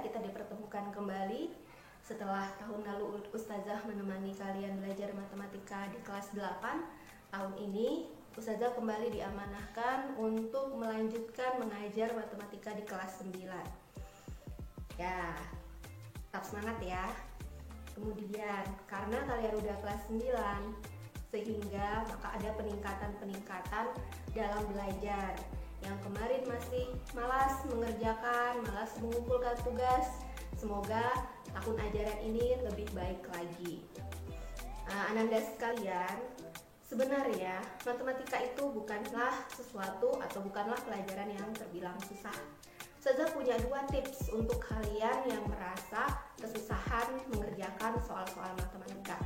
kita dipertemukan kembali setelah tahun lalu Ustazah menemani kalian belajar matematika di kelas 8. Tahun ini Ustazah kembali diamanahkan untuk melanjutkan mengajar matematika di kelas 9. Ya, tetap semangat ya. Kemudian karena kalian udah kelas 9, sehingga maka ada peningkatan dalam belajar. Yang kemarin masih malas mengerjakan, malas mengumpulkan tugas, semoga tahun ajaran ini lebih baik lagi. Ananda sekalian, sebenarnya matematika itu bukanlah sesuatu atau bukanlah pelajaran yang terbilang susah. Ustazah punya 2 tips untuk kalian yang merasa kesusahan mengerjakan soal-soal matematika.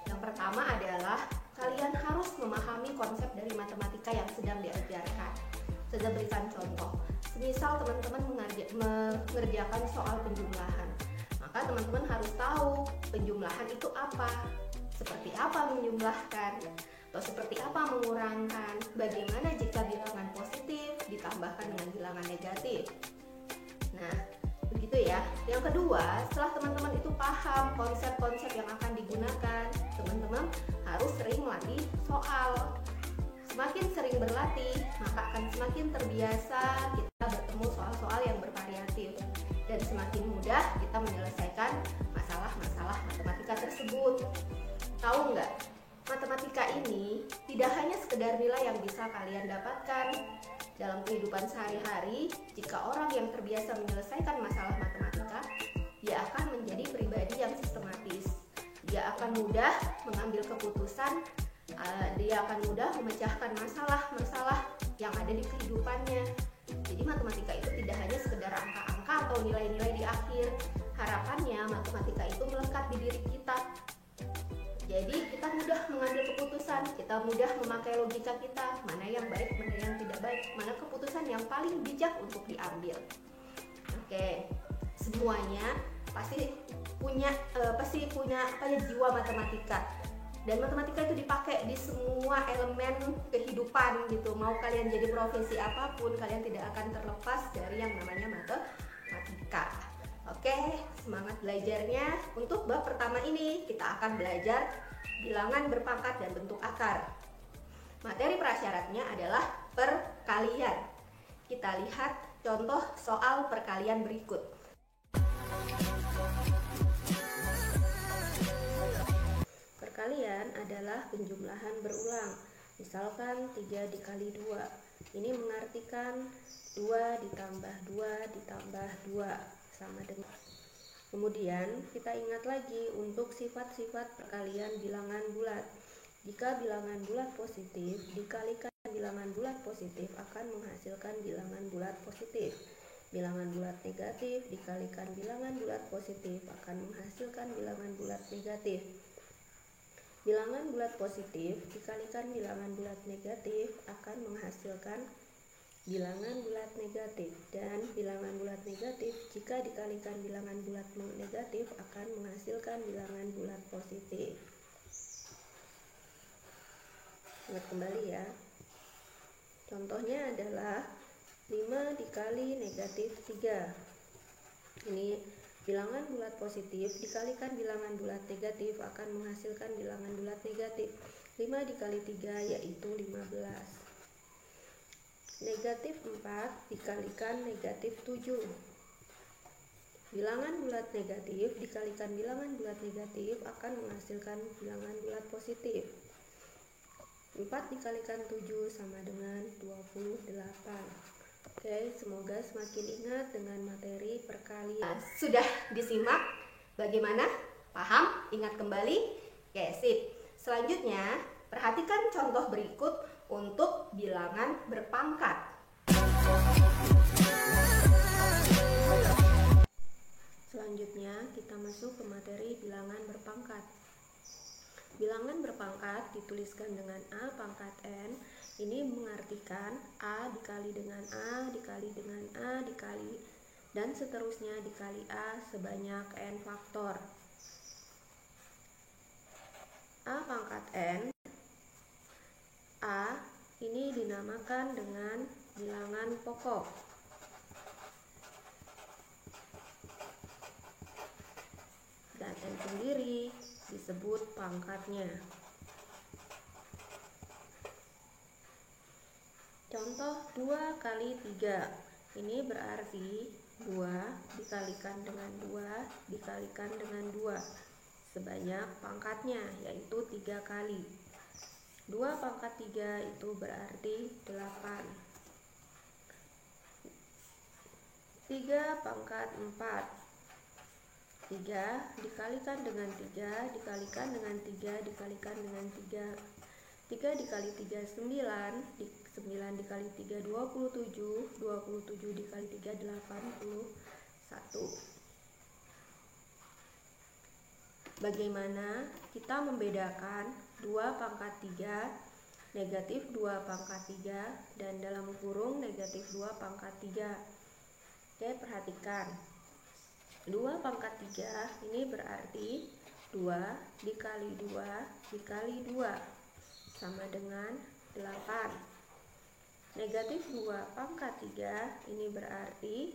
Yang pertama adalah kalian harus memahami konsep dari matematika yang sedang diajarkan. Saya berikan contoh, semisal teman-teman mengerjakan soal penjumlahan, maka teman-teman harus tahu penjumlahan itu apa, seperti apa menjumlahkan, atau seperti apa mengurangkan, bagaimana jika bilangan positif ditambahkan dengan bilangan negatif. Nah, begitu ya. Yang kedua, setelah teman-teman itu paham konsep-konsep yang akan digunakan, teman-teman harus sering latih soal. Semakin sering berlatih, maka akan semakin terbiasa kita bertemu soal-soal yang bervariatif dan semakin mudah kita menyelesaikan masalah-masalah matematika tersebut. Tahu nggak? Matematika ini tidak hanya sekedar nilai yang bisa kalian dapatkan dalam kehidupan sehari-hari. Jika orang yang terbiasa menyelesaikan masalah matematika, dia akan menjadi pribadi yang sistematis. Dia akan mudah mengambil keputusan. Dia akan mudah memecahkan masalah-masalah yang ada di kehidupannya. Jadi matematika itu tidak hanya sekedar angka-angka atau nilai-nilai di akhir. Harapannya matematika itu melekat di diri kita. Jadi kita mudah mengambil keputusan, kita mudah memakai logika kita, mana yang baik, mana yang tidak baik, mana keputusan yang paling bijak untuk diambil. Oke, semuanya pasti punya jiwa matematika. Dan matematika itu dipakai di semua elemen kehidupan gitu. Mau kalian jadi profesi apapun, kalian tidak akan terlepas dari yang namanya matematika. Oke, semangat belajarnya. Untuk bab pertama ini kita akan belajar bilangan berpangkat dan bentuk akar. Materi prasyaratnya adalah perkalian. Kita lihat contoh soal perkalian berikut. Perkalian adalah penjumlahan berulang. Misalkan 3 dikali 2. Ini mengartikan 2 ditambah 2 ditambah 2 sama dengan. Kemudian kita ingat lagi untuk sifat-sifat perkalian bilangan bulat. Jika bilangan bulat positif dikalikan bilangan bulat positif akan menghasilkan bilangan bulat positif. Bilangan bulat negatif dikalikan bilangan bulat positif akan menghasilkan bilangan bulat negatif. Bilangan bulat positif dikalikan bilangan bulat negatif akan menghasilkan bilangan bulat negatif, dan bilangan bulat negatif jika dikalikan bilangan bulat negatif akan menghasilkan bilangan bulat positif. Ingat kembali ya. Contohnya adalah 5 dikali negatif 3. Ini bilangan bulat positif dikalikan bilangan bulat negatif akan menghasilkan bilangan bulat negatif. 5 dikali 3 yaitu 15. Negatif 4 dikalikan negatif 7. Bilangan bulat negatif dikalikan bilangan bulat negatif akan menghasilkan bilangan bulat positif. 4 dikalikan 7 sama dengan 28. Oke, semoga semakin ingat dengan materi perkalian. Sudah disimak? Bagaimana? Paham? Ingat kembali? Oke, sip. Selanjutnya, perhatikan contoh berikut untuk bilangan berpangkat. Selanjutnya, kita masuk ke materi bilangan berpangkat. Bilangan berpangkat dituliskan dengan A pangkat N. Ini mengartikan A dikali dengan A dikali dengan A dikali dan seterusnya dikali A sebanyak N faktor. A pangkat N, A ini dinamakan dengan bilangan pokok. disebut pangkatnya. Contoh 2 kali 3. Ini berarti 2 dikalikan dengan 2 dikalikan dengan 2 sebanyak pangkatnya, yaitu 3 kali. 2 pangkat 3 itu berarti 8. 3 pangkat 4. 3 dikalikan dengan 3 dikalikan dengan 3 dikalikan dengan 3. 3 dikali 3 9, 9 dikali 3 27, 27 dikali 3 81. Bagaimana kita membedakan 2 pangkat 3, negatif 2 pangkat 3, dan dalam kurung negatif 2 pangkat 3? Oke, perhatikan. 2 pangkat 3 ini berarti 2 dikali 2 dikali 2 sama dengan 8. Negatif 2 pangkat 3 ini berarti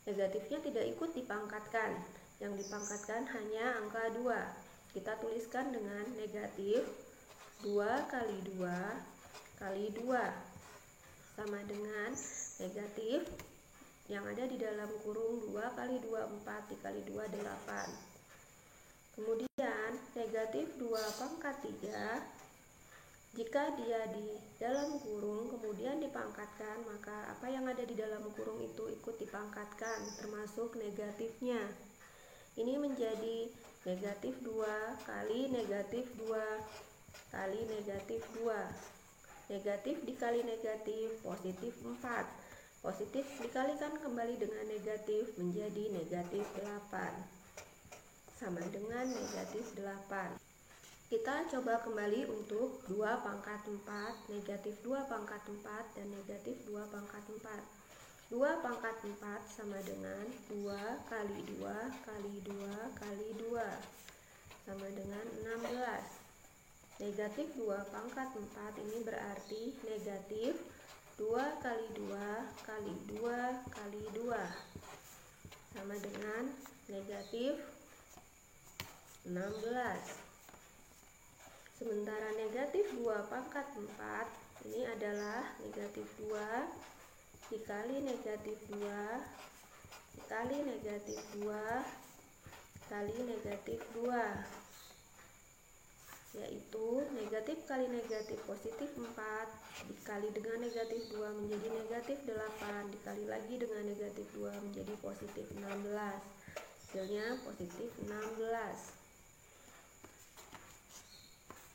negatifnya tidak ikut dipangkatkan. Yang dipangkatkan hanya angka 2. Kita tuliskan dengan negatif 2 kali 2 kali 2 sama dengan negatif yang ada di dalam kurung 2 kali 2 4 dikali 2 8. Kemudian negatif 2 pangkat 3, jika dia di dalam kurung kemudian dipangkatkan, maka apa yang ada di dalam kurung itu ikut dipangkatkan, termasuk negatifnya. Ini menjadi negatif 2 kali negatif 2 kali negatif 2. Negatif dikali negatif positif 4. Positif dikalikan kembali dengan negatif menjadi negatif 8. Sama dengan negatif 8. Kita coba kembali untuk 2 pangkat 4, negatif 2 pangkat 4, dan negatif 2 pangkat 4. 2 pangkat 4 sama dengan 2 kali 2 kali 2 kali 2 sama dengan 16. Negatif 2 pangkat 4 ini berarti negatif 2 kali 2 kali 2 kali 2 sama dengan negatif 16. Sementara negatif 2 pangkat 4 ini adalah negatif 2 dikali negatif 2 dikali negatif 2 kali negatif 2, yaitu negatif kali negatif positif 4 dikali dengan negatif 2 menjadi negatif 8 dikali lagi dengan negatif 2 menjadi positif 16. Hasilnya positif 16.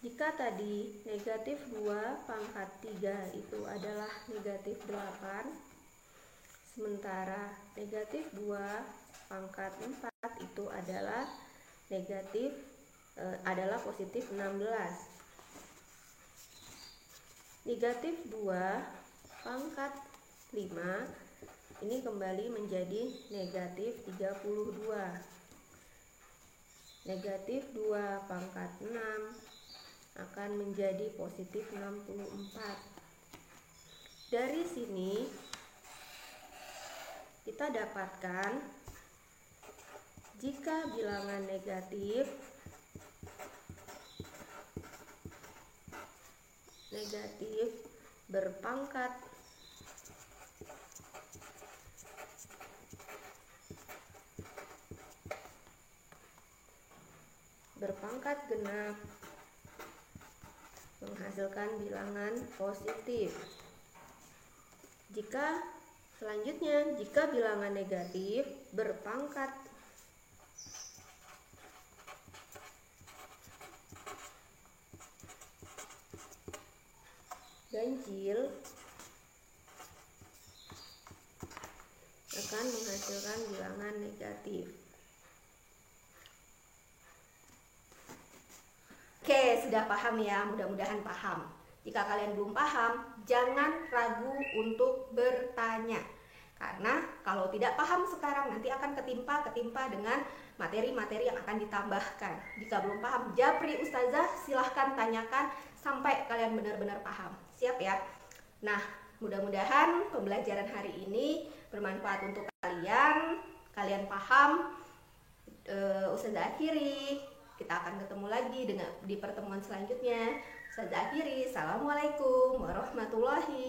Jika tadi negatif 2 pangkat 3 itu adalah negatif 8, sementara negatif 2 pangkat 4 itu adalah positif 16. Negatif 2 pangkat 5 ini kembali menjadi negatif 32. Negatif 2 pangkat 6 akan menjadi positif 64. Dari sini kita dapatkan jika bilangan negatif berpangkat genap menghasilkan bilangan positif. Jika bilangan negatif berpangkat ganjil akan menghasilkan bilangan negatif. Oke, sudah paham ya? Mudah-mudahan paham. Jika kalian belum paham, jangan ragu untuk bertanya. Karena kalau tidak paham sekarang, nanti akan ketimpa dengan materi-materi yang akan ditambahkan. Jika belum paham, japri Ustazah, silahkan tanyakan sampai kalian benar-benar paham. Siap ya? Nah, mudah-mudahan pembelajaran hari ini bermanfaat untuk kalian. Kalian paham, Ustazah akhiri. Kita akan ketemu lagi di pertemuan selanjutnya. Ustazah akhiri, Assalamualaikum warahmatullahi